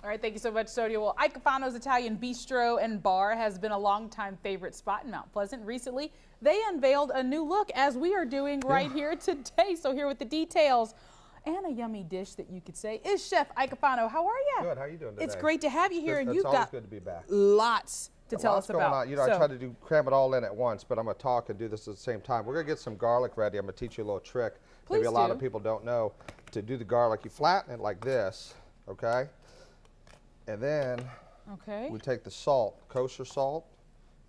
All right, thank you so much, Sonia. Well, Iacofano'S Italian Bistro and Bar has been a longtime favorite spot in Mount Pleasant. Recently, they unveiled a new look, as we are doing right here today. So here with the details and a yummy dish that you could say is Chef Iacofano. How are you? Good. How are you doing today? It's great to have you here, and you've got good to be back. Lots to tell us about. On. You know, I try to cram it all in at once, but I'm going to talk and do this at the same time. We're going to get some garlic ready. I'm going to teach you a little trick. Please Maybe a lot of people don't know. To do the garlic, you flatten it like this, okay? And then we take the salt, kosher salt,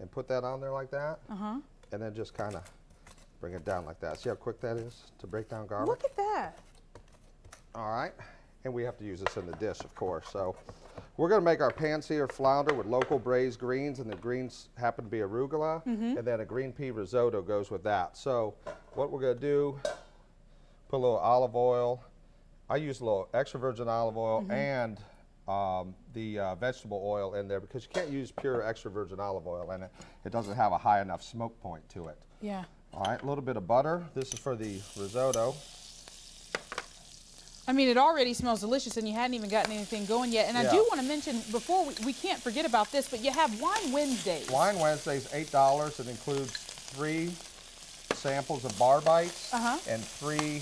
and put that on there like that. And then just kind of bring it down like that. See how quick that is to break down garlic? Look at that. All right. And we have to use this in the dish, of course. So we're going to make our pan-seared flounder with local braised greens, and the greens happen to be arugula, and then a green pea risotto goes with that. So what we're going to do, put a little olive oil. I use a little extra virgin olive oil and the vegetable oil in there, because you can't use pure extra virgin olive oil in it. It doesn't have a high enough smoke point to it. Yeah. All right, a little bit of butter. This is for the risotto. I mean, it already smells delicious, and you hadn't even gotten anything going yet. And I do want to mention, before we can't forget about this, but you have Wine Wednesdays. Wine Wednesdays, $8. It includes 3 samples of bar bites and 3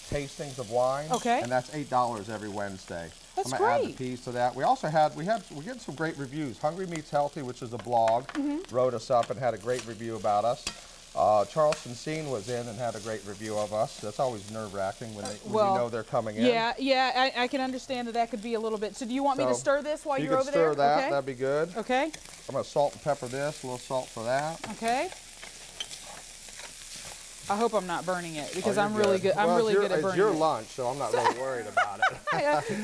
tastings of wine. Okay. And that's $8 every Wednesday. That's I'm great. Add the peas to that. We also we get some great reviews. Hungry Meats Healthy, which is a blog, wrote us up and had a great review about us. Charleston Scene was in and had a great review of us. That's always nerve-wracking when you know they're coming in. Yeah, I can understand that could be a little bit. So do you want me to stir this while you're over there? You can stir that. That'd be good. Okay. I'm going to salt and pepper this. A little salt for that. Okay. I hope I'm not burning it, because I'm really good. I'm really good at burning it. It's your lunch, so I'm not really worried about it.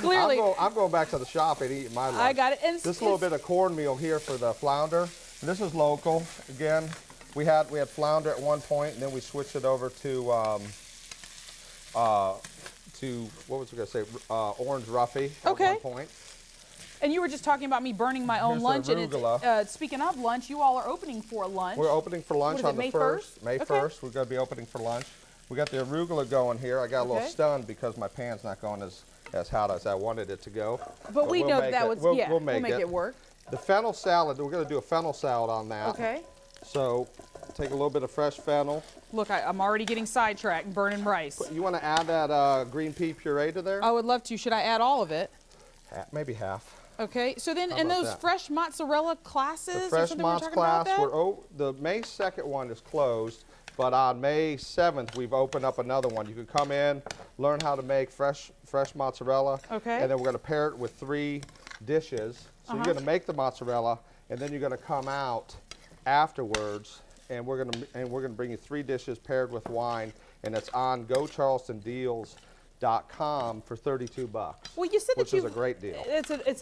Clearly. I'm going back to the shop and eating my lunch. I got it. And this little bit of cornmeal here for the flounder. And this is local. Again, we had flounder at one point, and then we switched it over to what was I going to say? Orange Ruffy at one point. And you were just talking about me burning my own lunch. And speaking of lunch, you all are opening for lunch. We're opening for lunch on the May 1st? May 1st. We're going to be opening for lunch. We got the arugula going here. I got a little stunned because my pan's not going as hot as I wanted it to go. But we know that was, we'll make it work. The fennel salad, we're going to do a fennel salad on that. Okay. So take a little bit of fresh fennel. Look, I'm already getting sidetracked and burning rice. You want to add that green pea puree to there? I would love to. Should I add all of it? Maybe half. Okay, so then, and those fresh mozzarella classes, the fresh mozz class, the May 2nd one is closed, but on May 7th we've opened up another one. You can come in, learn how to make fresh mozzarella, and then we're going to pair it with 3 dishes. So you're going to make the mozzarella, and then you're going to come out afterwards, and we're going to bring you 3 dishes paired with wine, and it's on GoCharlestonDeals.com for $32. Well, you said which is a great deal. It's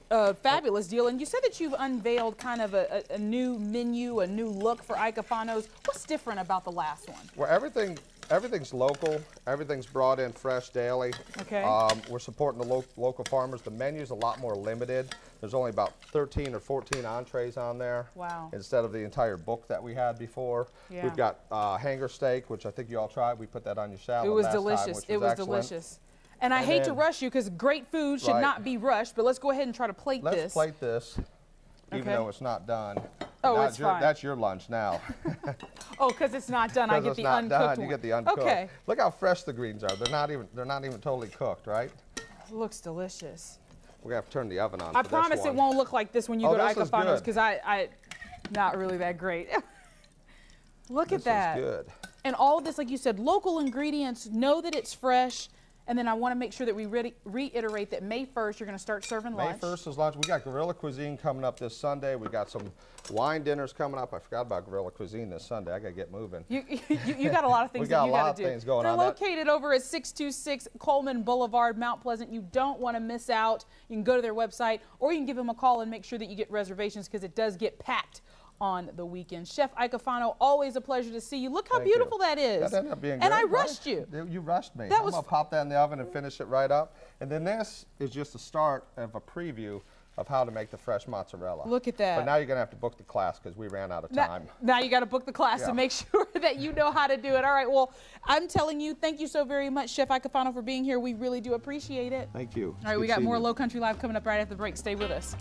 a fabulous deal, and you said that you've unveiled kind of a new menu, a new look for Iacofano'S. What's different about the last one? Well, everything's local. Everything's brought in fresh daily. Okay. We're supporting the local farmers. The menu's a lot more limited. There's only about 13 or 14 entrees on there. Wow. Instead of the entire book that we had before. Yeah. We've got hanger steak, which I think you all tried. We put that on your salad. It was last delicious. time, which was it was excellent. Delicious. And I hate to rush you, because great food should not be rushed, but let's go ahead and try to plate this. Let's plate this, even though it's not done. Oh, it's fine. That's your lunch now. Oh, because it's not done, I get the uncooked one. You get the uncooked. Okay. Look how fresh the greens are. They're not even totally cooked, right? It looks delicious. We're gonna have to turn the oven on. I promise it won't look like this when you go to Iacofano'S, because I not really that great. Look at that. This is good. And all of this, like you said, local ingredients. Know that it's fresh. And then I want to make sure that we reiterate that May 1st, you're going to start serving lunch. May 1st is lunch. We got Guerrilla Cuisine coming up this Sunday. We got some wine dinners coming up. I forgot about Guerrilla Cuisine this Sunday. I got to get moving. You got a lot of things that you got to do. We got a lot of things going on. They're located over at 626 Coleman Boulevard, Mount Pleasant. You don't want to miss out. You can go to their website, or you can give them a call and make sure that you get reservations, because it does get packed on the weekend. Chef Iacofano, always a pleasure to see you. Look how beautiful that is. That ended up being and good, I rushed you. You rushed me. I'm going to pop that in the oven and finish it right up. And then this is just the start of a preview of how to make the fresh mozzarella. Look at that. But now you're going to have to book the class because we ran out of time. Now you got to book the class to make sure that you know how to do it. All right, well, I'm telling you, thank you so very much, Chef Iacofano, for being here. We really do appreciate it. Thank you. All right, we got more Low Country Live coming up right after the break. Stay with us.